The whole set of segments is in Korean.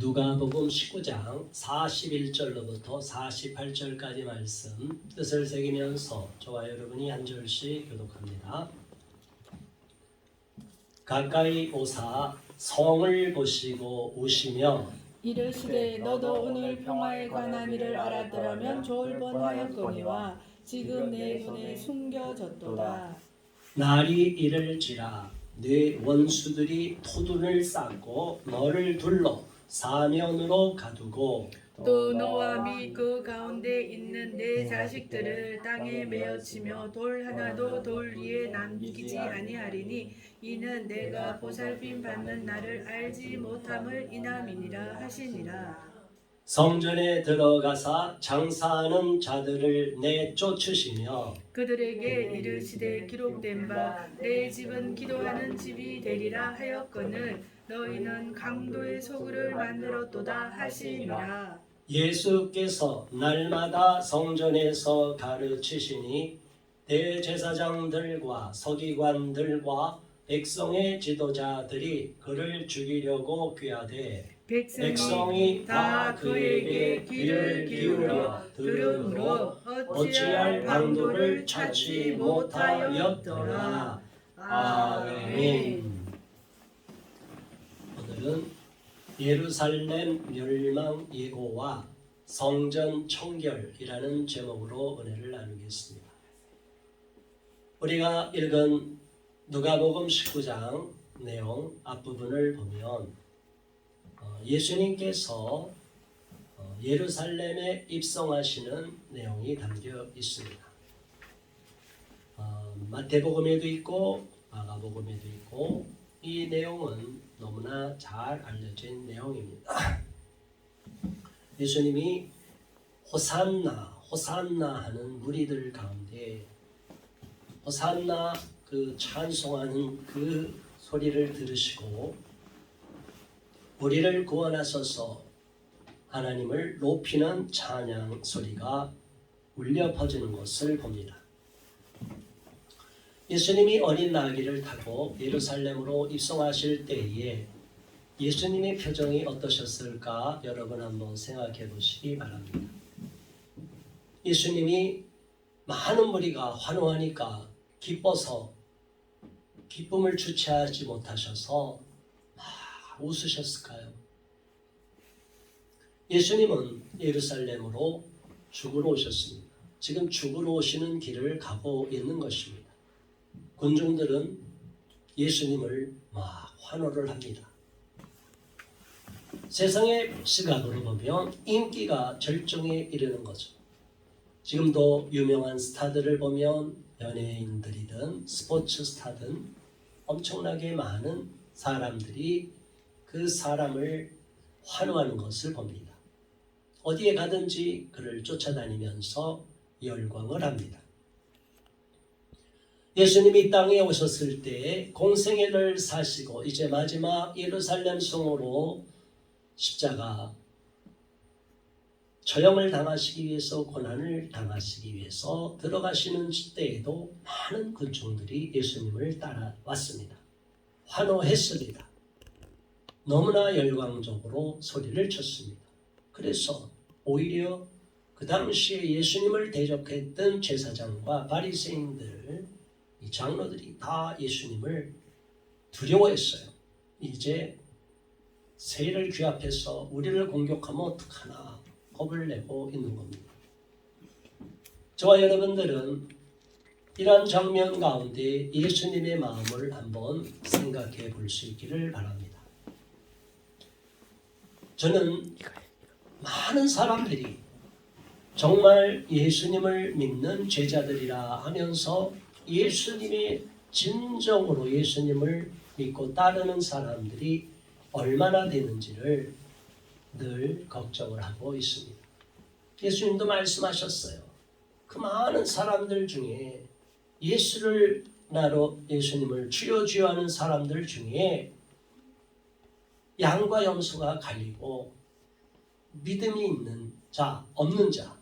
누가복음 19장 41절로부터 48절까지 말씀 뜻을 새기면서 저와 여러분이 한 절씩 교독합니다. 가까이 오사 성을 보시고 우시며 이르시되 너도 오늘 평화에 관한 일을 알았더라면 좋을 뻔하였거니와 지금 내 눈에 숨겨졌도다. 날이 이를지라 네 원수들이 토둔을 쌓고 너를 둘러 사면으로 가두고 또 너와 및 그 가운데 있는 내 자식들을 땅에 메어치며 돌 하나도 돌 위에 남기지 아니하리니 이는 내가 보살핌 받는 날을 알지 못함을 인함이니라 하시니라. 성전에 들어가사 장사하는 자들을 내쫓으시며 그들에게 이르시되 기록된 바 내 집은 기도하는 집이 되리라 하였거늘 너희는 강도의 소굴을 만들었도다 하시니라. 예수께서 날마다 성전에서 가르치시니 대제사장들과 서기관들과 백성의 지도자들이 그를 죽이려고 귀하되 백성이 다 그에게 귀를 기울여 들으므로 어찌할 방도를 찾지 못하였더라. 아멘. 오늘은 예루살렘 멸망 예고와 성전 청결이라는 제목으로 은혜를 나누겠습니다. 우리가 읽은 누가복음 19장 내용 앞부분을 보면 예수님께서 예루살렘에 입성하시는 내용이 담겨 있습니다. 마태복음에도 있고 마가복음에도 있고 이 내용은 너무나 잘 알려진 내용입니다. 예수님이 호산나 호산나 하는 무리들 가운데 호산나 그 찬송하는 그 소리를 들으시고 우리를 구원하소서 하나님을 높이는 찬양 소리가 울려 퍼지는 것을 봅니다. 예수님이 어린 나귀를 타고 예루살렘으로 입성하실 때에 예수님의 표정이 어떠셨을까 여러분 한번 생각해 보시기 바랍니다. 예수님이 많은 무리가 환호하니까 기뻐서 기쁨을 주체하지 못하셔서 막 웃으셨을까요? 예수님은 예루살렘으로 죽으러 오셨습니다. 지금 죽으러 오시는 길을 가고 있는 것입니다. 군중들은 예수님을 막 환호를 합니다. 세상의 시각으로 보면 인기가 절정에 이르는 거죠. 지금도 유명한 스타들을 보면 연예인들이든 스포츠 스타든 엄청나게 많은 사람들이 그 사람을 환호하는 것을 봅니다. 어디에 가든지 그를 쫓아다니면서 열광을 합니다. 예수님이 땅에 오셨을 때 공생애를 사시고 이제 마지막 예루살렘 성으로 십자가 처형을 당하시기 위해서 고난을 당하시기 위해서 들어가시는 때에도 많은 군중들이 예수님을 따라왔습니다. 환호했습니다. 너무나 열광적으로 소리를 쳤습니다. 그래서 오히려 그 당시에 예수님을 대적했던 제사장과 바리새인들 이 장로들이 다 예수님을 두려워했어요. 이제 세를 귀합해서 우리를 공격하면 어떡하나 겁을 내고 있는 겁니다. 저와 여러분들은 이러한 장면 가운데 예수님의 마음을 한번 생각해 볼 수 있기를 바랍니다. 저는 많은 사람들이 정말 예수님을 믿는 제자들이라 하면서 예수님이 진정으로 예수님을 믿고 따르는 사람들이 얼마나 되는지를 늘 걱정을 하고 있습니다. 예수님도 말씀하셨어요. 그 많은 사람들 중에 예수를 나로 예수님을 주여 주여 하는 사람들 중에 양과 염소가 갈리고 믿음이 있는 자, 없는 자,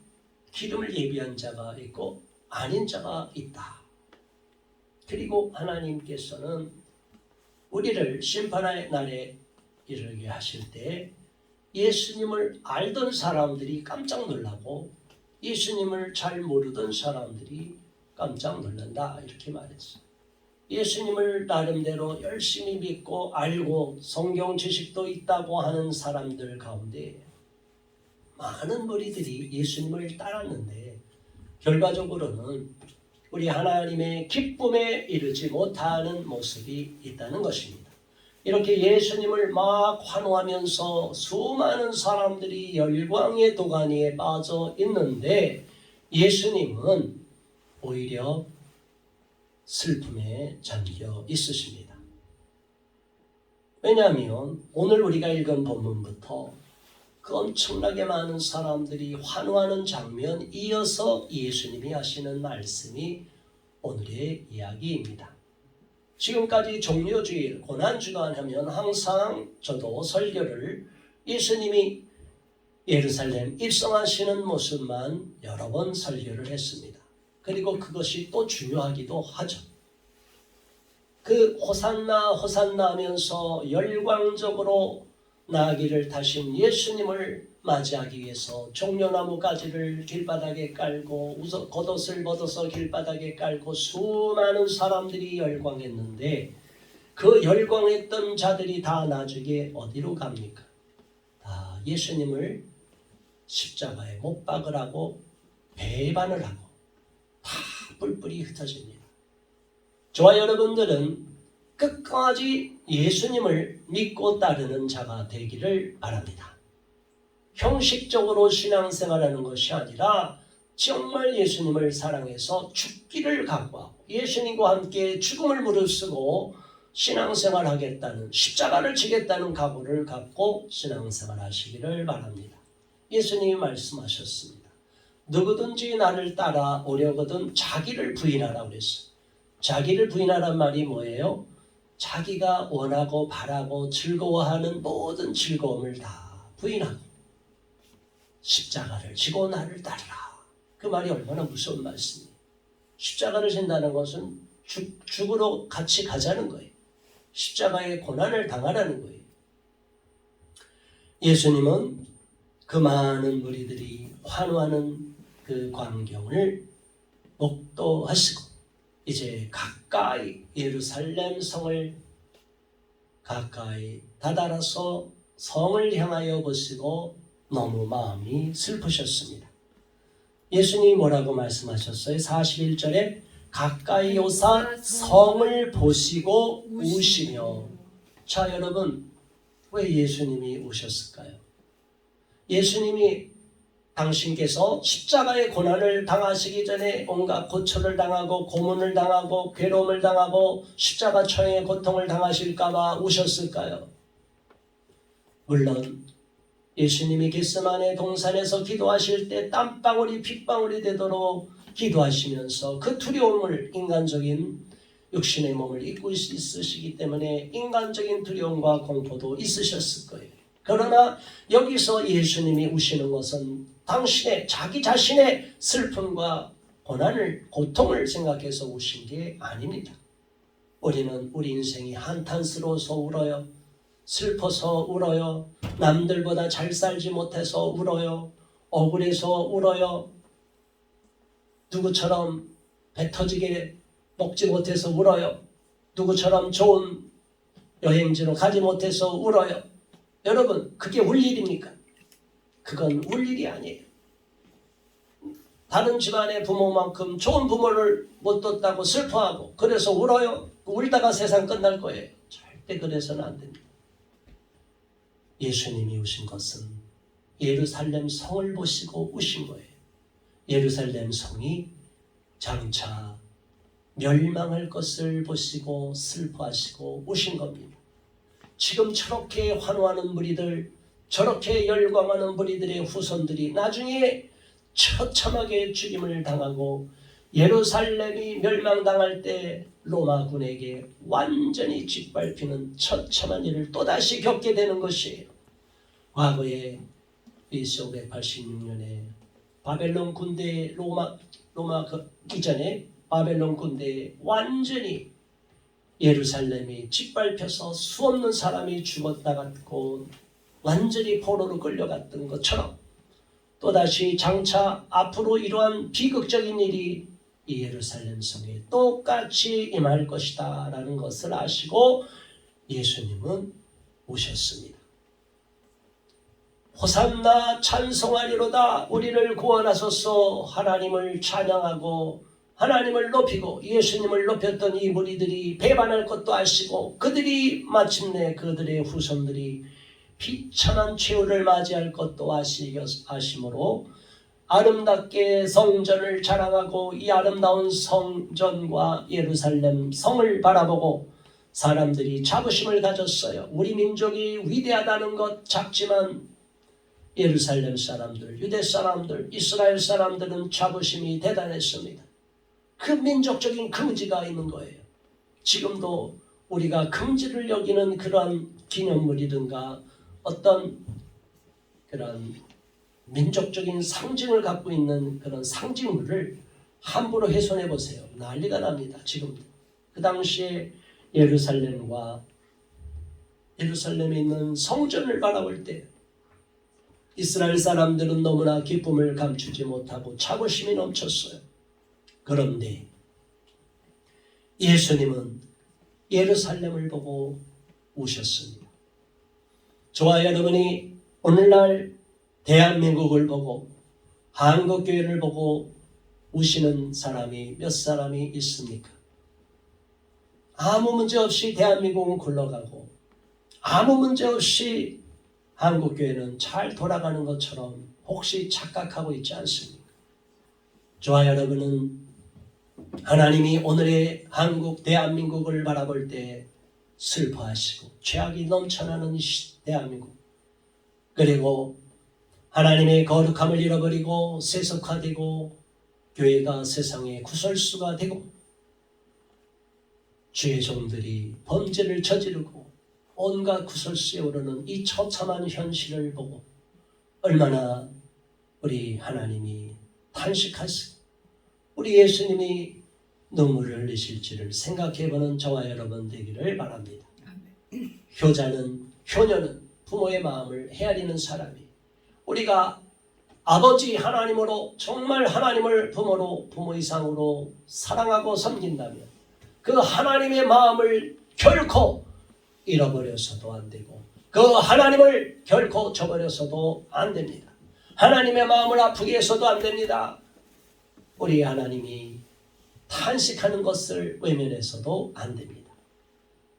기름을 예비한 자가 있고 아닌 자가 있다. 그리고 하나님께서는 우리를 심판의 날에 이르게 하실 때 예수님을 알던 사람들이 깜짝 놀라고 예수님을 잘 모르던 사람들이 깜짝 놀란다 이렇게 말했어요. 예수님을 나름대로 열심히 믿고 알고 성경 지식도 있다고 하는 사람들 가운데 많은 무리들이 예수님을 따랐는데 결과적으로는 우리 하나님의 기쁨에 이르지 못하는 모습이 있다는 것입니다. 이렇게 예수님을 막 환호하면서 수많은 사람들이 열광의 도가니에 빠져 있는데 예수님은 오히려 슬픔에 잠겨 있으십니다. 왜냐하면 오늘 우리가 읽은 본문부터 그 엄청나게 많은 사람들이 환호하는 장면 이어서 예수님이 하시는 말씀이 오늘의 이야기입니다. 지금까지 종려주일, 고난주간 하면 항상 저도 설교를 예수님이 예루살렘 입성하시는 모습만 여러 번 설교를 했습니다. 그리고 그것이 또 중요하기도 하죠. 그 호산나 호산나 하면서 열광적으로 나귀를 타신 예수님을 맞이하기 위해서 종려나무 가지를 길바닥에 깔고 겉옷을 벗어서 길바닥에 깔고 수많은 사람들이 열광했는데 그 열광했던 자들이 다 나중에 어디로 갑니까? 다 예수님을 십자가에 못 박으라고 배반을 하고 다 뿔뿔이 흩어집니다. 저와 여러분들은 끝까지 예수님을 믿고 따르는 자가 되기를 바랍니다. 형식적으로 신앙생활하는 것이 아니라 정말 예수님을 사랑해서 죽기를 각오하고 예수님과 함께 죽음을 무릅쓰고 신앙생활하겠다는 십자가를 지겠다는 각오를 갖고 신앙생활하시기를 바랍니다. 예수님이 말씀하셨습니다. 누구든지 나를 따라 오려거든 자기를 부인하라 그랬어요. 자기를 부인하란 말이 뭐예요? 자기가 원하고 바라고 즐거워하는 모든 즐거움을 다 부인하고 십자가를 지고 나를 따르라. 그 말이 얼마나 무서운 말씀이에요. 십자가를 진다는 것은 죽으러 같이 가자는 거예요. 십자가의 고난을 당하라는 거예요. 예수님은 그 많은 무리들이 환호하는 그 광경을 목도하시고 이제 가까이 예루살렘 성을 가까이 다다라서 성을 향하여 보시고 너무 마음이 슬프셨습니다. 예수님이 뭐라고 말씀하셨어요? 41절에 가까이 오사 성을 보시고 우시며. 자, 여러분, 왜 예수님이 우셨을까요? 예수님이 당신께서 십자가의 고난을 당하시기 전에 온갖 고초를 당하고 고문을 당하고 괴로움을 당하고 십자가처형의 고통을 당하실까봐 우셨을까요? 물론 예수님이 겟세마네 동산에서 기도하실 때 땀방울이 핏방울이 되도록 기도하시면서 그 두려움을 인간적인 육신의 몸을 입고 있으시기 때문에 인간적인 두려움과 공포도 있으셨을 거예요. 그러나 여기서 예수님이 우시는 것은 당신의 자기 자신의 슬픔과 고난을 고통을 생각해서 우신 게 아닙니다. 우리는 우리 인생이 한탄스러워서 울어요. 슬퍼서 울어요. 남들보다 잘 살지 못해서 울어요. 억울해서 울어요. 누구처럼 배 터지게 먹지 못해서 울어요. 누구처럼 좋은 여행지로 가지 못해서 울어요. 여러분, 그게 울 일입니까? 그건 울 일이 아니에요. 다른 집안의 부모만큼 좋은 부모를 못 뒀다고 슬퍼하고 그래서 울어요. 울다가 세상 끝날 거예요. 절대 그래서는 안 됩니다. 예수님이 우신 것은 예루살렘 성을 보시고 우신 거예요. 예루살렘 성이 장차 멸망할 것을 보시고 슬퍼하시고 우신 겁니다. 지금 저렇게 환호하는 무리들, 저렇게 열광하는 무리들의 후손들이 나중에 처참하게 죽임을 당하고 예루살렘이 멸망당할 때 로마군에게 완전히 짓밟히는 처참한 일을 또다시 겪게 되는 것이에요. 과거에 BC 586년에 바벨론 군대 로마 이전에 바벨론 군대에 완전히 예루살렘이 짓밟혀서 수없는 사람이 죽었다 갔고 완전히 포로로 끌려갔던 것처럼 또다시 장차 앞으로 이러한 비극적인 일이 이 예루살렘 성에 똑같이 임할 것이다 라는 것을 아시고 예수님은 오셨습니다. 호산나 찬송하리로다. 우리를 구원하소서. 하나님을 찬양하고 하나님을 높이고 예수님을 높였던 이 무리들이 배반할 것도 아시고 그들이 마침내 그들의 후손들이 비참한 최후를 맞이할 것도 아심으로 아름답게 성전을 자랑하고 이 아름다운 성전과 예루살렘 성을 바라보고 사람들이 자부심을 가졌어요. 우리 민족이 위대하다는 것 작지만 예루살렘 사람들, 유대 사람들, 이스라엘 사람들은 자부심이 대단했습니다. 그 민족적인 긍지가 있는 거예요. 지금도 우리가 긍지를 여기는 그러한 기념물이든가 어떤 그런 민족적인 상징을 갖고 있는 그런 상징물을 함부로 훼손해 보세요. 난리가 납니다. 지금도. 그 당시에 예루살렘에 있는 성전을 바라볼 때 이스라엘 사람들은 너무나 기쁨을 감추지 못하고 자부심이 넘쳤어요. 그런데 예수님은 예루살렘을 보고 오셨습니다. 저와 여러분이 오늘날 대한민국을 보고 한국교회를 보고 우시는 사람이 몇 사람이 있습니까? 아무 문제 없이 대한민국은 굴러가고 아무 문제 없이 한국교회는 잘 돌아가는 것처럼 혹시 착각하고 있지 않습니까? 저와 여러분은 하나님이 오늘의 한국 대한민국을 바라볼 때 슬퍼하시고 죄악이 넘쳐나는 대한민국 그리고 하나님의 거룩함을 잃어버리고 세속화되고 교회가 세상의 구설수가 되고 주의 종들이 범죄를 저지르고 온갖 구설수에 오르는 이 처참한 현실을 보고 얼마나 우리 하나님이 탄식하시고 우리 예수님이 눈물을 흘리실지를 생각해보는 저와 여러분 되기를 바랍니다. 효녀는 부모의 마음을 헤아리는 사람이 우리가 아버지 하나님으로 정말 하나님을 부모로 부모 이상으로 사랑하고 섬긴다면 그 하나님의 마음을 결코 잃어버려서도 안 되고 그 하나님을 결코 저버려서도 안 됩니다. 하나님의 마음을 아프게 해서도 안 됩니다. 우리 하나님이 탄식하는 것을 외면해서도 안 됩니다.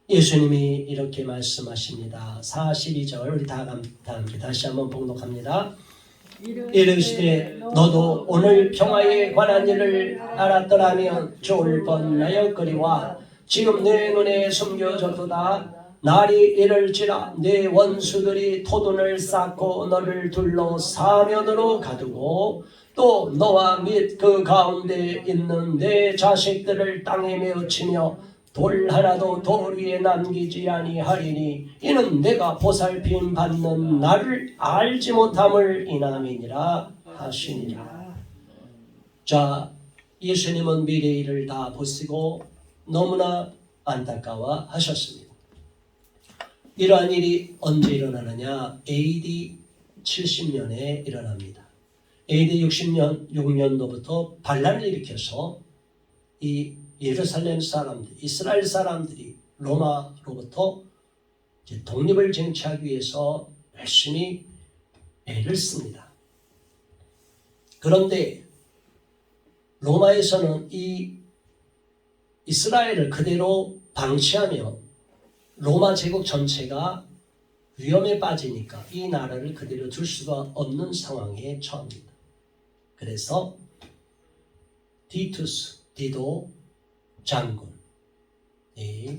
예수님이 이렇게 말씀하십니다. 42절 우리 다 함께 다시 한번 봉독합니다. 이르시되 너도 오늘 평화에 관한 일을 알았더라면 좋을 뻔하였거니와 지금 내 눈에 숨겨졌도다. 날이 이를지라 내 원수들이 토둔을 쌓고 너를 둘러 사면으로 가두고 또 너와 및 그 가운데 있는 내 자식들을 땅에 메우치며 돌 하나도 돌 위에 남기지 아니하리니 이는 내가 보살핌 받는 나를 알지 못함을 인함이니라 하시니라. 자, 예수님은 미래의 일을 다 보시고 너무나 안타까워 하셨습니다. 이러한 일이 언제 일어나느냐? AD 70년에 일어납니다. AD 6년도부터 반란을 일으켜서 이 예루살렘 사람들, 이스라엘 사람들이 로마로부터 이제 독립을 쟁취하기 위해서 열심히 애를 씁니다. 그런데 로마에서는 이 이스라엘을 그대로 방치하면 로마 제국 전체가 위험에 빠지니까 이 나라를 그대로 둘 수가 없는 상황에 처합니다. 그래서 디도 장군, 이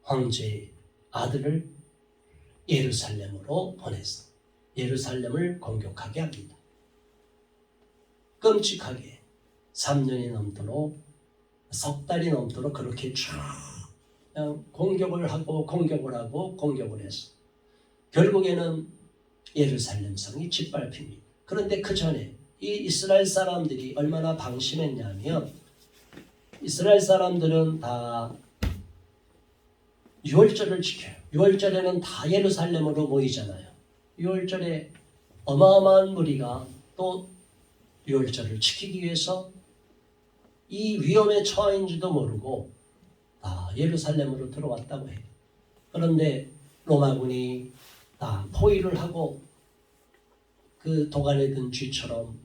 황제의 아들을 예루살렘으로 보내서 예루살렘을 공격하게 합니다. 끔찍하게 3년이 넘도록 석 달이 넘도록 그렇게 쭉 그냥 공격을 하고 해서 결국에는 예루살렘 성이 짓밟힙니다. 그런데 그 전에 이 이스라엘 사람들이 얼마나 방심했냐면 이스라엘 사람들은 다 6월절을 지켜요. 6월절에는 다 예루살렘으로 모이잖아요. 유월절에 어마어마한 무리가 또 유월절을 지키기 위해서 이 위험에 처한지도 모르고 다 예루살렘으로 들어왔다고 해요. 그런데 로마군이 다 포위를 하고 그 도간에 든 쥐처럼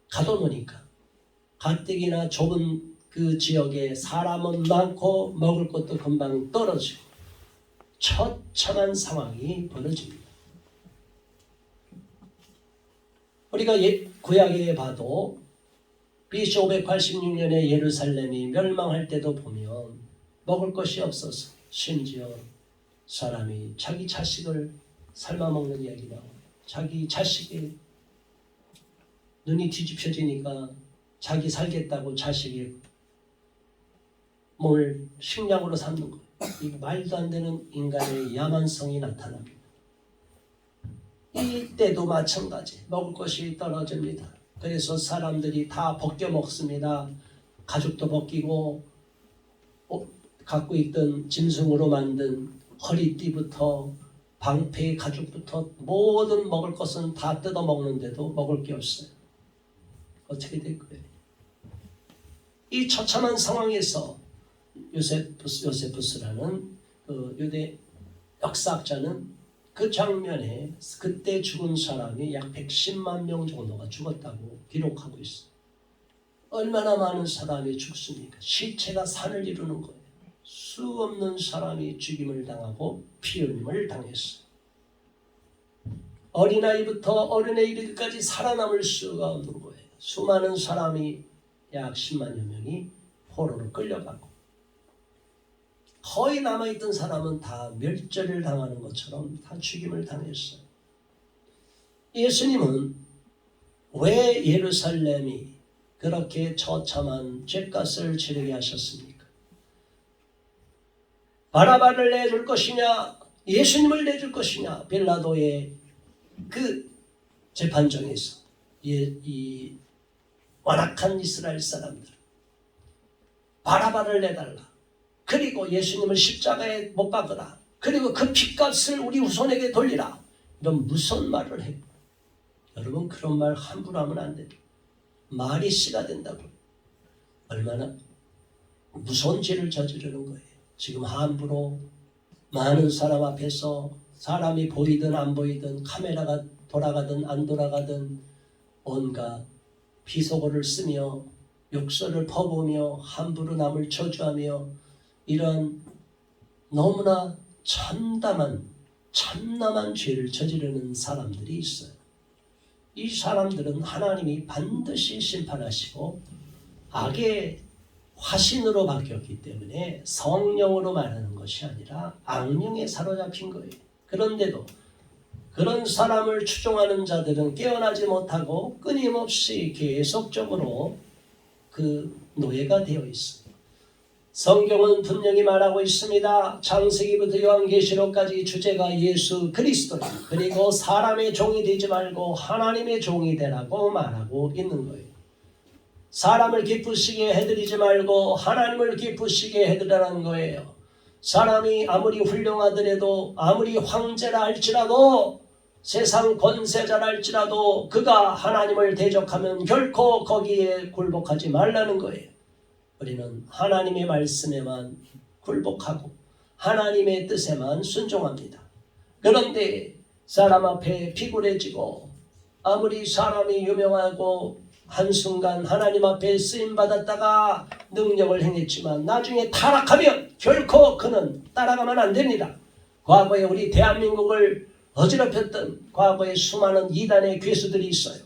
가둬놓으니까 가뜩이나 좁은 그 지역에 사람은 많고 먹을 것도 금방 떨어지고 처참한 상황이 벌어집니다. 우리가 구약에 봐도 BC 586년에 예루살렘이 멸망할 때도 보면 먹을 것이 없어서 심지어 사람이 자기 자식을 삶아먹는 이야기가 나오고 자기 자식이 눈이 뒤집혀지니까 자기 살겠다고 자식이 몸을 식량으로 삼는 거예요. 이 말도 안 되는 인간의 야만성이 나타납니다. 이때도 마찬가지 먹을 것이 떨어집니다. 그래서 사람들이 다 벗겨 먹습니다. 가죽도 벗기고 갖고 있던 짐승으로 만든 허리띠부터 방패 가죽부터 모든 먹을 것은 다 뜯어 먹는데도 먹을 게 없어요. 어떻게 될 거예요? 이 처참한 상황에서 요세푸스라는 그 유대 역사학자는 그 장면에 그때 죽은 사람이 약 110만 명 정도가 죽었다고 기록하고 있어요. 얼마나 많은 사람이 죽습니까? 시체가 산을 이루는 거예요. 수 없는 사람이 죽임을 당하고 피흘림을 당했어요. 어린아이부터 어른에 이르기까지 살아남을 수가 없는 거예요. 수많은 사람이 약 10만여 명이 포로로 끌려가고 거의 남아있던 사람은 다 멸절을 당하는 것처럼 다 죽임을 당했어요. 예수님은 왜 예루살렘이 그렇게 처참한 죗값을 치르게 하셨습니까? 바라바를 내줄 것이냐 예수님을 내줄 것이냐 빌라도의 그 재판정에서 이 완악한 이스라엘 사람들 바라바를 내달라. 그리고 예수님을 십자가에 못 박으라. 그리고 그 핏값을 우리 후손에게 돌리라. 이런 무서운 말을 해요. 여러분 그런 말 함부로 하면 안 돼요. 말이 씨가 된다고. 얼마나 무서운 죄를 저지르는 거예요. 지금 함부로 많은 사람 앞에서 사람이 보이든 안 보이든 카메라가 돌아가든 안 돌아가든 온갖 비속어를 쓰며 욕설을 퍼부으며 함부로 남을 저주하며 이런 너무나 참담한 죄를 저지르는 사람들이 있어요. 이 사람들은 하나님이 반드시 심판하시고 악의 화신으로 바뀌었기 때문에 성령으로 말하는 것이 아니라 악령에 사로잡힌 거예요. 그런데도 그런 사람을 추종하는 자들은 깨어나지 못하고 끊임없이 계속적으로 그 노예가 되어 있습니다. 성경은 분명히 말하고 있습니다. 창세기부터 요한계시록까지 주제가 예수 그리스도다. 그리고 사람의 종이 되지 말고 하나님의 종이 되라고 말하고 있는 거예요. 사람을 기쁘시게 해드리지 말고 하나님을 기쁘시게 해드리라는 거예요. 사람이 아무리 훌륭하더라도 아무리 황제라 할지라도 세상 권세자라 할지라도 그가 하나님을 대적하면 결코 거기에 굴복하지 말라는 거예요. 우리는 하나님의 말씀에만 굴복하고 하나님의 뜻에만 순종합니다. 그런데 사람 앞에 비굴해지고 아무리 사람이 유명하고 한순간 하나님 앞에 쓰임받았다가 능력을 행했지만 나중에 타락하면 결코 그는 따라가면 안 됩니다. 과거에 우리 대한민국을 어지럽혔던 과거에 수많은 이단의 괴수들이 있어요.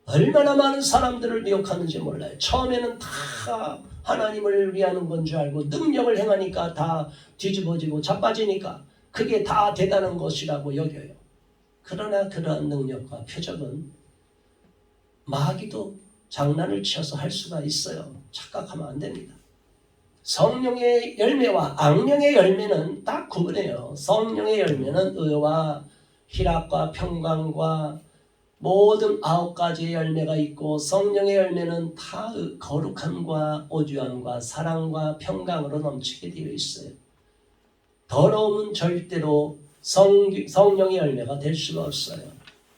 얼마나 많은 사람들을 미혹하는지 몰라요. 처음에는 다 하나님을 위하는 건 줄 알고 능력을 행하니까 다 뒤집어지고 자빠지니까 그게 다 대단한 것이라고 여겨요. 그러나 그러한 능력과 표적은 마귀도 장난을 치어서 할 수가 있어요. 착각하면 안 됩니다. 성령의 열매와 악령의 열매는 딱 구분해요. 성령의 열매는 의와 희락과 평강과 모든 9가지의 열매가 있고 성령의 열매는 다 거룩함과 오주함과 사랑과 평강으로 넘치게 되어 있어요. 더러움은 절대로 성령의 열매가 될 수가 없어요.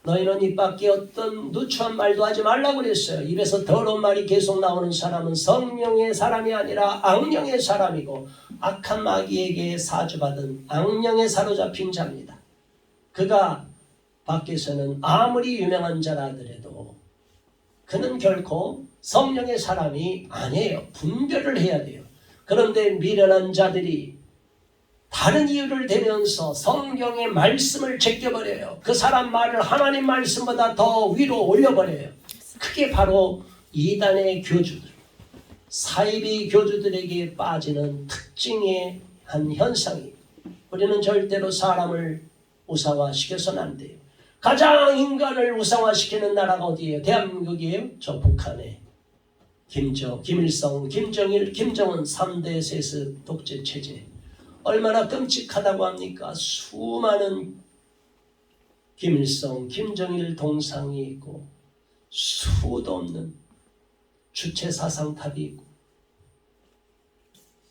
너희는 입 밖에 어떤 누추한 말도 하지 말라고 그랬어요. 입에서 더러운 말이 계속 나오는 사람은 성령의 사람이 아니라 악령의 사람이고 악한 마귀에게 사주받은 악령에 사로잡힌 자입니다. 그가 밖에서는 아무리 유명한 자라 하더라도 그는 결코 성령의 사람이 아니에요. 분별을 해야 돼요. 그런데 미련한 자들이 다른 이유를 대면서 성경의 말씀을 제껴버려요. 그 사람 말을 하나님 말씀보다 더 위로 올려버려요. 그게 바로 이단의 교주들, 사이비 교주들에게 빠지는 특징의 한 현상이에요. 우리는 절대로 사람을 우상화시켜서는 안 돼요. 가장 인간을 우상화시키는 나라가 어디예요? 대한민국이에요? 저 북한에 김일성, 김정일, 김정은 3대 세습 독재 체제. 얼마나 끔찍하다고 합니까? 수많은 김일성, 김정일 동상이 있고 수도 없는 주체 사상탑이 있고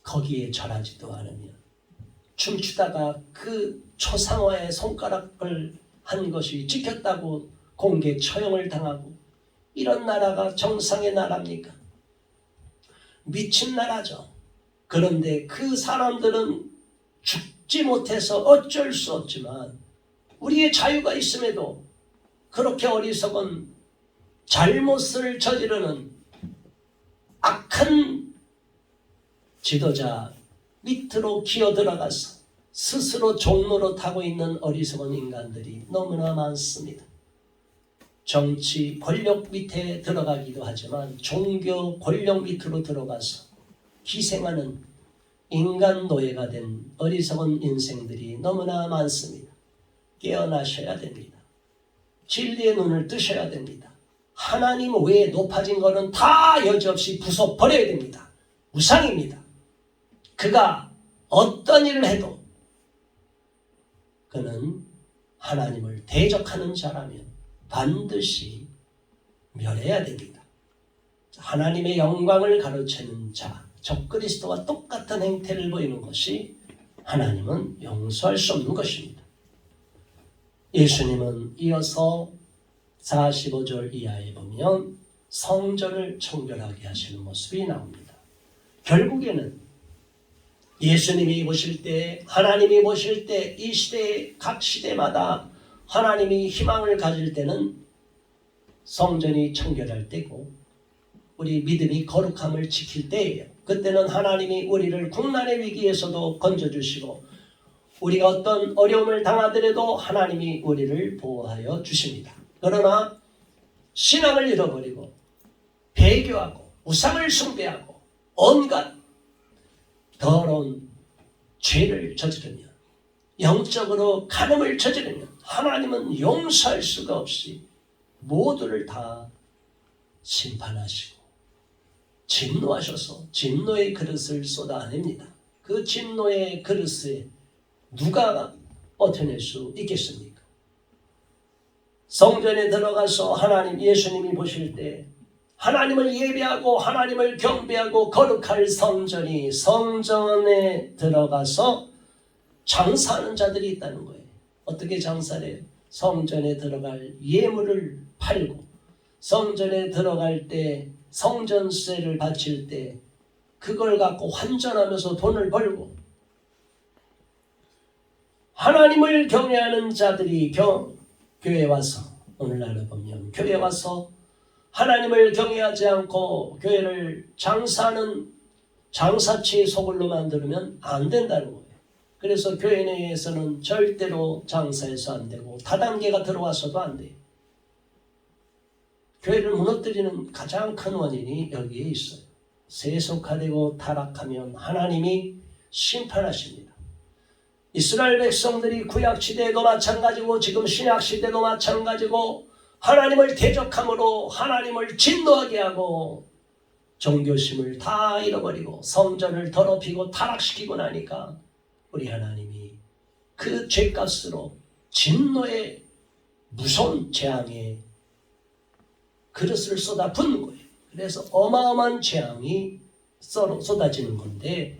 거기에 절하지도 않으면 춤추다가 그 초상화에 손가락을 한 것이 찍혔다고 공개 처형을 당하고 이런 나라가 정상의 나라입니까? 미친 나라죠. 그런데 그 사람들은 죽지 못해서 어쩔 수 없지만 우리의 자유가 있음에도 그렇게 어리석은 잘못을 저지르는 악한 지도자 밑으로 기어 들어가서 스스로 종로로 타고 있는 어리석은 인간들이 너무나 많습니다. 정치 권력 밑에 들어가기도 하지만 종교 권력 밑으로 들어가서 기생하는 인간 노예가 된 어리석은 인생들이 너무나 많습니다. 깨어나셔야 됩니다. 진리의 눈을 뜨셔야 됩니다. 하나님 외에 높아진 것은 다 여지없이 부숴버려야 됩니다. 우상입니다. 그가 어떤 일을 해도 그는 하나님을 대적하는 자라면 반드시 멸해야 됩니다. 하나님의 영광을 가로채는 자, 적그리스도와 똑같은 행태를 보이는 것이 하나님은 용서할 수 없는 것입니다. 예수님은 이어서 45절 이하에 보면 성전을 청결하게 하시는 모습이 나옵니다. 결국에는 예수님이 보실 때, 하나님이 보실 때, 이 시대의 각 시대마다 하나님이 희망을 가질 때는 성전이 청결할 때고 우리 믿음이 거룩함을 지킬 때예요. 그때는 하나님이 우리를 국난의 위기에서도 건져주시고 우리가 어떤 어려움을 당하더라도 하나님이 우리를 보호하여 주십니다. 그러나 신앙을 잃어버리고 배교하고 우상을 숭배하고 온갖 더러운 죄를 저지르면 영적으로 간음을 저지르면 하나님은 용서할 수가 없이 모두를 다 심판하시고 진노하셔서 진노의 그릇을 쏟아냅니다. 그 진노의 그릇에 누가 버텨낼 수 있겠습니까? 성전에 들어가서 하나님 예수님이 보실 때 하나님을 예배하고 하나님을 경배하고 거룩할 성전이 성전에 들어가서 장사하는 자들이 있다는 거예요. 어떻게 장사를 해요? 성전에 들어갈 예물을 팔고 성전에 들어갈 때 성전세를 바칠 때 그걸 갖고 환전하면서 돈을 벌고 하나님을 경외하는 자들이 교회에 와서 오늘날 보면 교회에 와서 하나님을 경외하지 않고 교회를 장사하는 장사치의 소굴로 만들면 안 된다는 거예요. 그래서 교회 내에서는 절대로 장사해서 안 되고 다단계가 들어와서도 안 돼요. 교회를 무너뜨리는 가장 큰 원인이 여기에 있어요. 세속화되고 타락하면 하나님이 심판하십니다. 이스라엘 백성들이 구약시대에도 마찬가지고 지금 신약시대도 마찬가지고 하나님을 대적함으로 하나님을 진노하게 하고 종교심을 다 잃어버리고 성전을 더럽히고 타락시키고 나니까 우리 하나님이 그 죄값으로 진노의 무서운 재앙의 그릇을 쏟아 붓는 거예요. 그래서 어마어마한 재앙이 쏟아지는 건데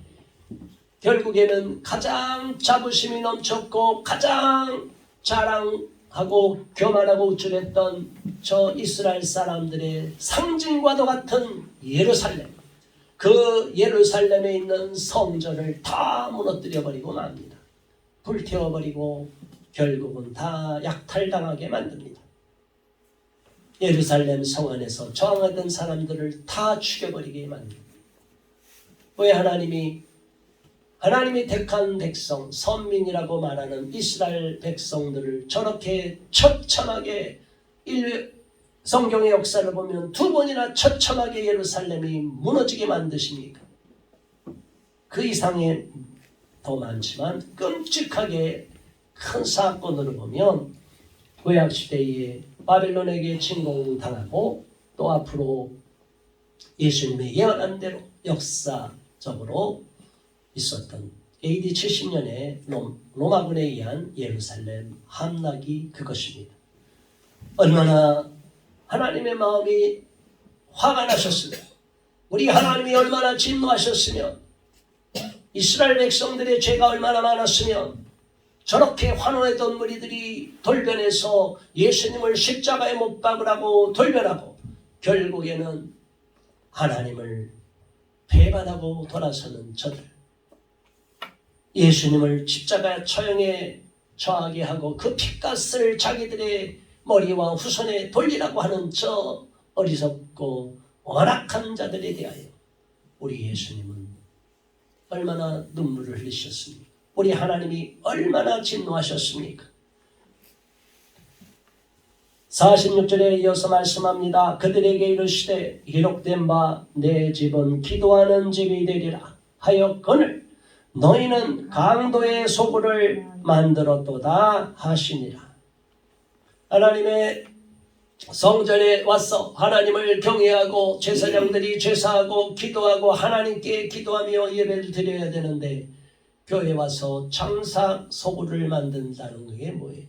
결국에는 가장 자부심이 넘쳤고 가장 자랑하고 교만하고 우쭐했던 저 이스라엘 사람들의 상징과도 같은 예루살렘, 그 예루살렘에 있는 성전을 다 무너뜨려버리고 맙니다. 불태워버리고 결국은 다 약탈당하게 만듭니다. 예루살렘 성 안에서 저항하던 사람들을 다 죽여버리게 만듭니다. 왜 하나님이 택한 백성, 선민이라고 말하는 이스라엘 백성들을 저렇게 처참하게 성경의 역사를 보면 두 번이나 처참하게 예루살렘이 무너지게 만드십니까? 그 이상의 더 많지만 끔찍하게 큰 사건으로 보면 구약시대에 바벨론에게 침공당하고 또 앞으로 예수님의 예언한 대로 역사적으로 있었던 AD 70년에 로마군에 의한 예루살렘 함락이 그것입니다. 얼마나 하나님의 마음이 화가 나셨으면, 우리 하나님이 얼마나 진노하셨으면, 이스라엘 백성들의 죄가 얼마나 많았으면 저렇게 환호했던 무리들이 돌변해서 예수님을 십자가에 못 박으라고 돌변하고 결국에는 하나님을 배반하고 돌아서는 저들, 예수님을 십자가 처형에 처하게 하고 그 핏값을 자기들의 머리와 후손에 돌리라고 하는 저 어리석고 완악한 자들에 대하여 우리 예수님은 얼마나 눈물을 흘리셨습니까? 우리 하나님이 얼마나 진노하셨습니까? 46절에 이어서 말씀합니다. 그들에게 이르시되 기록된 바 내 집은 기도하는 집이 되리라 하였거늘 너희는 강도의 소굴을 만들었도다 하시니라. 하나님의 성전에 와서 하나님을 경외하고 제사장들이 제사하고 기도하고 하나님께 기도하며 예배를 드려야 되는데 교회에 와서 장사 소굴을 만든다는 게 뭐예요?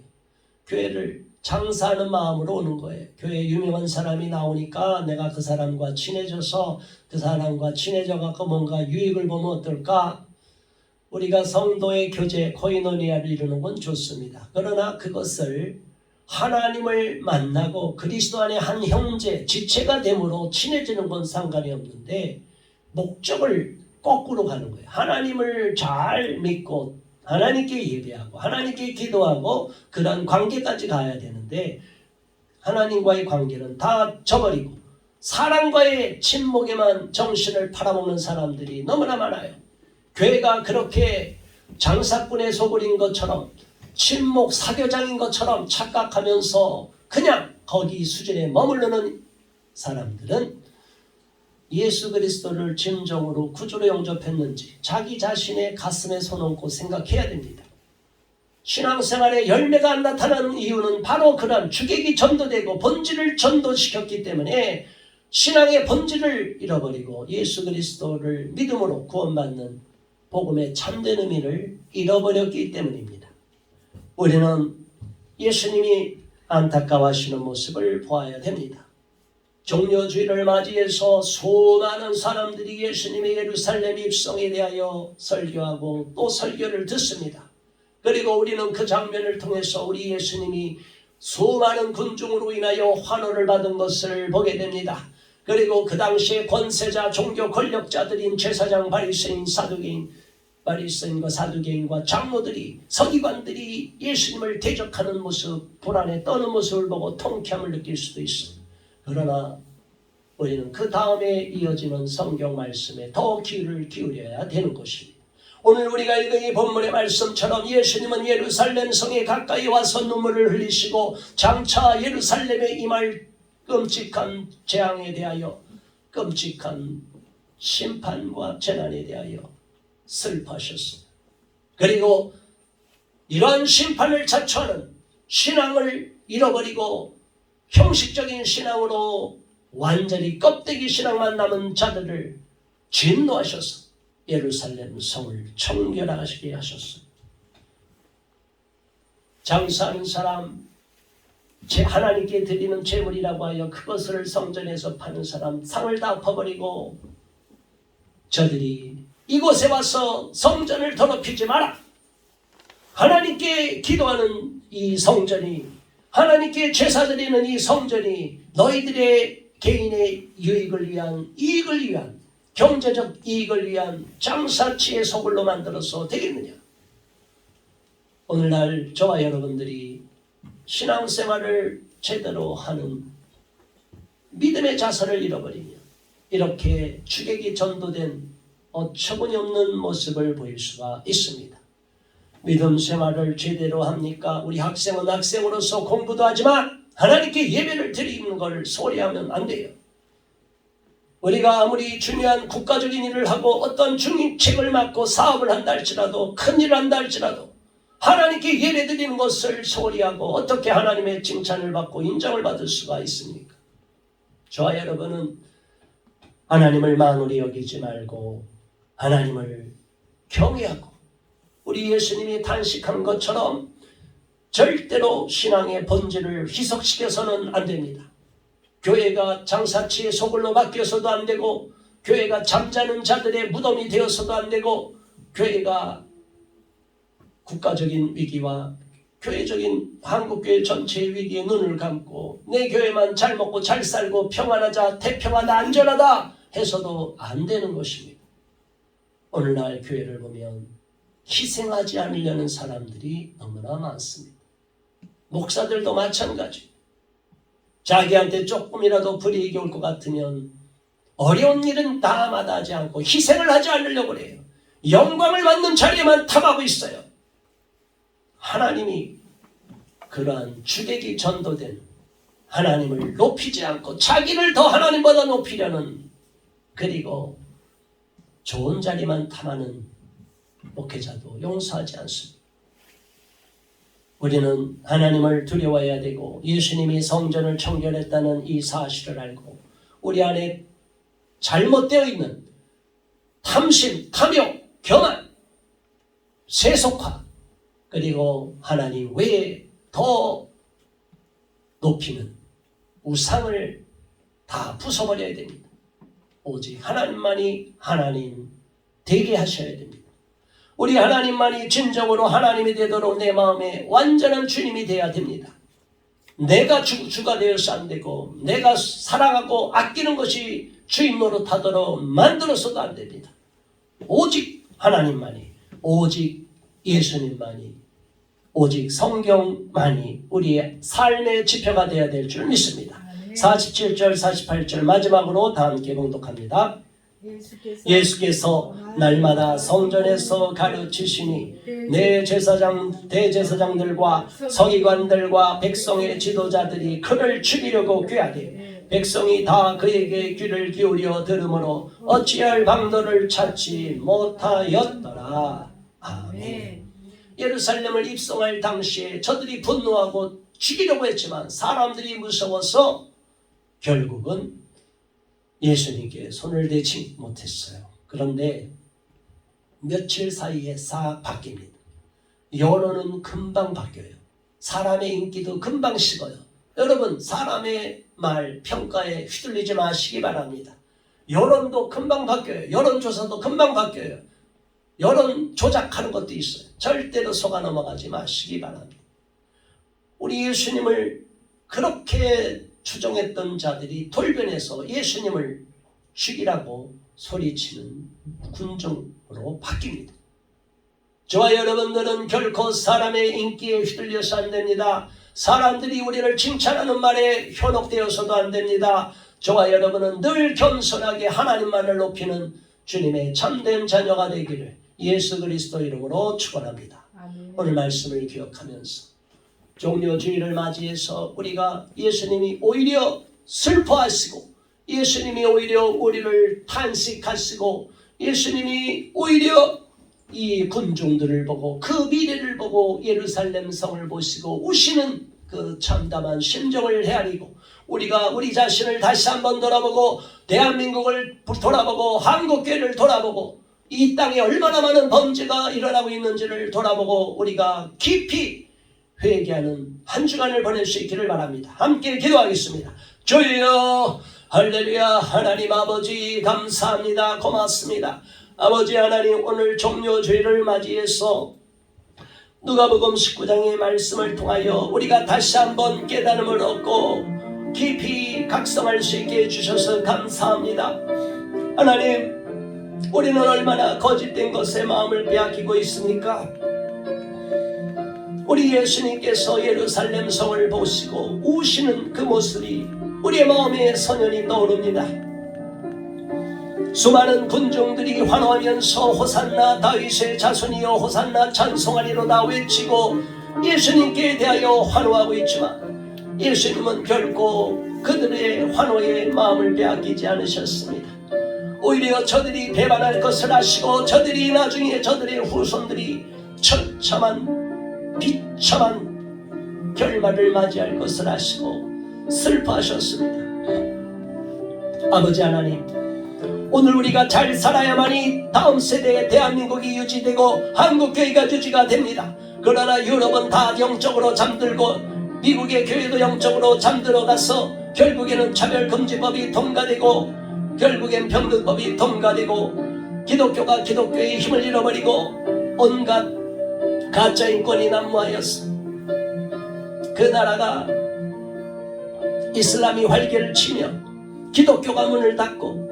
교회를 장사하는 마음으로 오는 거예요. 교회에 유명한 사람이 나오니까 내가 그 사람과 친해져서 그 사람과 친해져갖고 뭔가 유익을 보면 어떨까? 우리가 성도의 교제, 코이노니아를 이루는 건 좋습니다. 그러나 그것을 하나님을 만나고 그리스도 안에 한 형제, 지체가 됨으로 친해지는 건 상관이 없는데 목적을 거꾸로 가는 거예요. 하나님을 잘 믿고 하나님께 예배하고 하나님께 기도하고 그런 관계까지 가야 되는데 하나님과의 관계는 다 저버리고 사람과의 친목에만 정신을 팔아먹는 사람들이 너무나 많아요. 교회가 그렇게 장사꾼의 소굴인 것처럼 친목 사교장인 것처럼 착각하면서 그냥 거기 수준에 머무르는 사람들은 예수 그리스도를 진정으로 구주로 영접했는지 자기 자신의 가슴에 손 얹고 생각해야 됩니다. 신앙생활에 열매가 안 나타나는 이유는 바로 그런 주객이 전도되고 본질을 전도시켰기 때문에 신앙의 본질을 잃어버리고 예수 그리스도를 믿음으로 구원받는 복음의 참된 의미를 잃어버렸기 때문입니다. 우리는 예수님이 안타까워하시는 모습을 보아야 됩니다. 종려주의를 맞이해서 수많은 사람들이 예수님의 예루살렘 입성에 대하여 설교하고 또 설교를 듣습니다. 그리고 우리는 그 장면을 통해서 우리 예수님이 수많은 군중으로 인하여 환호를 받은 것을 보게 됩니다. 그리고 그 당시에 권세자 종교 권력자들인 제사장 바리새인과 사두개인과 장로들이 서기관들이 예수님을 대적하는 모습, 불안에 떠는 모습을 보고 통쾌함을 느낄 수도 있습니다. 그러나 우리는 그 다음에 이어지는 성경 말씀에 더 귀를 기울여야 되는 것입니다. 오늘 우리가 읽은 이 본문의 말씀처럼 예수님은 예루살렘 성에 가까이 와서 눈물을 흘리시고 장차 예루살렘에 임할 끔찍한 재앙에 대하여 끔찍한 심판과 재난에 대하여 슬퍼하셨습니다. 그리고 이러한 심판을 자초하는 신앙을 잃어버리고 형식적인 신앙으로 완전히 껍데기 신앙만 남은 자들을 진노하셔서 예루살렘 성을 청결하시게 하셨습니다. 장사하는 사람, 하나님께 드리는 제물이라고 하여 그것을 성전에서 파는 사람 상을 다 엎어버리고 저들이 이곳에 와서 성전을 더럽히지 마라. 하나님께 기도하는 이 성전이, 하나님께 제사 드리는 이 성전이 너희들의 개인의 유익을 위한, 이익을 위한, 경제적 이익을 위한 장사치의 소굴로 만들어서 되겠느냐? 오늘날 저와 여러분들이 신앙생활을 제대로 하는 믿음의 자세를 잃어버리며 이렇게 주객이 전도된 어처구니 없는 모습을 보일 수가 있습니다. 믿음 생활을 제대로 합니까? 우리 학생은 학생으로서 공부도 하지만 하나님께 예배를 드리는 걸 소홀히 하면 안 돼요. 우리가 아무리 중요한 국가적인 일을 하고 어떤 중책을 맡고 사업을 한다 할지라도, 큰 일을 한다 할지라도 하나님께 예배 드리는 것을 소홀히 하고 어떻게 하나님의 칭찬을 받고 인정을 받을 수가 있습니까? 저와 여러분은 하나님을 만홀히 여기지 말고 하나님을 경외하고 우리 예수님이 탄식한 것처럼 절대로 신앙의 본질을 희석시켜서는 안 됩니다. 교회가 장사치의 소굴로 바뀌어서도 안 되고, 교회가 잠자는 자들의 무덤이 되어서도 안 되고, 교회가 국가적인 위기와 교회적인 한국교회 전체의 위기에 눈을 감고 내 교회만 잘 먹고 잘 살고 평안하자, 태평하다, 안전하다 해서도 안 되는 것입니다. 오늘날 교회를 보면 희생하지 않으려는 사람들이 너무나 많습니다. 목사들도 마찬가지. 자기한테 조금이라도 불이익이 올 것 같으면 어려운 일은 다 마다하지 않고 희생을 하지 않으려고 그래요. 영광을 받는 자리에만 탐하고 있어요. 하나님이 그러한 주객이 전도된 하나님을 높이지 않고 자기를 더 하나님보다 높이려는, 그리고 좋은 자리만 탐하는 목회자도 용서하지 않습니다. 우리는 하나님을 두려워해야 되고 예수님이 성전을 청결했다는 이 사실을 알고 우리 안에 잘못되어 있는 탐심, 탐욕, 교만, 세속화, 그리고 하나님 외에 더 높이는 우상을 다 부숴버려야 됩니다. 오직 하나님만이 하나님 되게 하셔야 됩니다. 우리 하나님만이 진정으로 하나님이 되도록 내 마음에 완전한 주님이 되어야 됩니다. 내가 주가 되어서 안 되고 내가 사랑하고 아끼는 것이 주인 노릇하도록 만들어서도 안 됩니다. 오직 하나님만이, 오직 예수님만이, 오직 성경만이 우리의 삶의 지표가 되어야 될 줄 믿습니다. 47절 48절 마지막으로 다 함께 봉독합니다. 예수께서 날마다 성전에서 가르치시니 내 대제사장들과 서기관들과 백성의 지도자들이 그를 죽이려고 꾀하되 백성이 다 그에게 귀를 기울여 들으므로 어찌할 방도를 찾지 못하였더라. 아멘. 예루살렘을 입성할 당시에 저들이 분노하고 죽이려고 했지만 사람들이 무서워서 결국은 예수님께 손을 대지 못했어요. 그런데 며칠 사이에 싹 바뀝니다. 여론은 금방 바뀌어요. 사람의 인기도 금방 식어요. 여러분, 사람의 말, 평가에 휘둘리지 마시기 바랍니다. 여론도 금방 바뀌어요. 여론조사도 금방 바뀌어요. 여론 조작하는 것도 있어요. 절대로 속아 넘어가지 마시기 바랍니다. 우리 예수님을 그렇게 추종했던 자들이 돌변해서 예수님을 죽이라고 소리치는 군중으로 바뀝니다. 저와 여러분들은 결코 사람의 인기에 휘둘려서 안 됩니다. 사람들이 우리를 칭찬하는 말에 현혹되어서도 안 됩니다. 저와 여러분은 늘 겸손하게 하나님만을 높이는 주님의 참된 자녀가 되기를 예수 그리스도 이름으로 축원합니다. 오늘 말씀을 기억하면서 종료주의를 맞이해서 우리가 예수님이 오히려 슬퍼하시고 예수님이 오히려 우리를 탄식하시고 예수님이 오히려 이 군중들을 보고 그 미래를 보고 예루살렘 성을 보시고 우시는 그 참담한 심정을 헤아리고 우리가 우리 자신을 다시 한번 돌아보고 대한민국을 돌아보고 한국교회를 돌아보고 이 땅에 얼마나 많은 범죄가 일어나고 있는지를 돌아보고 우리가 깊이 회개하는 한 주간을 보낼 수 있기를 바랍니다. 함께 기도하겠습니다. 주여 할렐루야. 하나님 아버지 감사합니다. 고맙습니다. 아버지 하나님, 오늘 종료주일을 맞이해서 누가복음 19장의 말씀을 통하여 우리가 다시 한번 깨달음을 얻고 깊이 각성할 수 있게 해주셔서 감사합니다. 하나님, 우리는 얼마나 거짓된 것에 마음을 빼앗기고 있습니까? 우리 예수님께서 예루살렘 성을 보시고 우시는 그 모습이 우리의 마음에 선연히 떠오릅니다. 수많은 군중들이 환호하면서 호산나 다윗의 자손이여 호산나 찬송하리로다 외치고 예수님께 대하여 환호하고 있지만 예수님은 결코 그들의 환호에 마음을 빼앗기지 않으셨습니다. 오히려 저들이 배반할 것을 아시고 저들이 나중에 저들의 후손들이 처참한 비참한 결말을 맞이할 것을 아시고 슬퍼하셨습니다. 아버지 하나님, 오늘 우리가 잘 살아야만이 다음 세대의 대한민국이 유지되고 한국교회가 유지가 됩니다. 그러나 유럽은 다 영적으로 잠들고 미국의 교회도 영적으로 잠들어가서 결국에는 차별금지법이 통과되고 결국엔 평등법이 통과되고 기독교가 기독교의 힘을 잃어버리고 온갖 가짜 인권이 난무하였어. 그 나라가 이슬람이 활개를 치며 기독교가 문을 닫고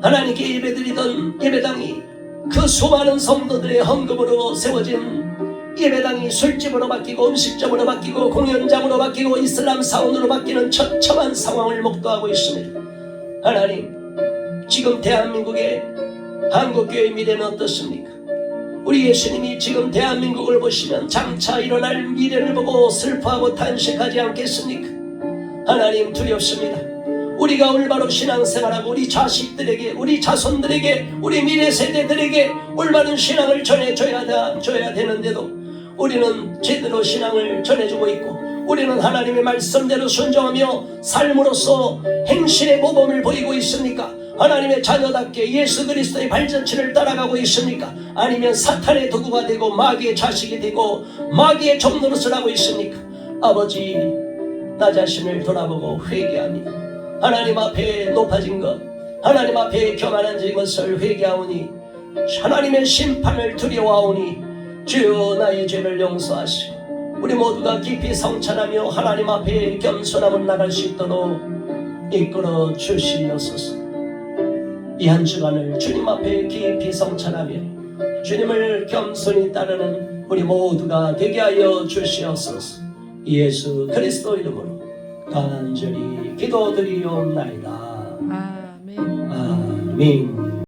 하나님께 예배드리던 예배당이 그 수많은 성도들의 헌금으로 세워진 예배당이 술집으로 바뀌고 음식점으로 바뀌고 공연장으로 바뀌고 이슬람 사원으로 바뀌는 처참한 상황을 목도하고 있습니다. 하나님, 지금 대한민국의 한국교회의 미래는 어떻습니까? 우리 예수님이 지금 대한민국을 보시면 장차 일어날 미래를 보고 슬퍼하고 탄식하지 않겠습니까? 하나님, 두렵습니다. 우리가 올바로 신앙생활하고 우리 자식들에게, 우리 자손들에게, 우리 미래 세대들에게 올바른 신앙을 전해줘야 되는데도 우리는 제대로 신앙을 전해주고 있고 우리는 하나님의 말씀대로 순종하며 삶으로서 행실의 모범을 보이고 있습니까? 하나님의 자녀답게 예수 그리스도의 발자취를 따라가고 있습니까? 아니면 사탄의 도구가 되고 마귀의 자식이 되고 마귀의 종노릇을 하고 있습니까? 아버지, 나 자신을 돌아보고 회개합니다. 하나님 앞에 높아진 것, 하나님 앞에 교만한 것을 회개하오니 하나님의 심판을 두려워하오니 주여 나의 죄를 용서하시고 우리 모두가 깊이 성찬하며 하나님 앞에 겸손함을 나갈 수 있도록 이끌어 주시옵소서. 이 한 주간을 주님 앞에 깊이 성찬하며 주님을 겸손히 따르는 우리 모두가 되게 하여 주시옵소서. 예수 그리스도 이름으로 간절히 기도드리옵나이다. 아멘. 아멘.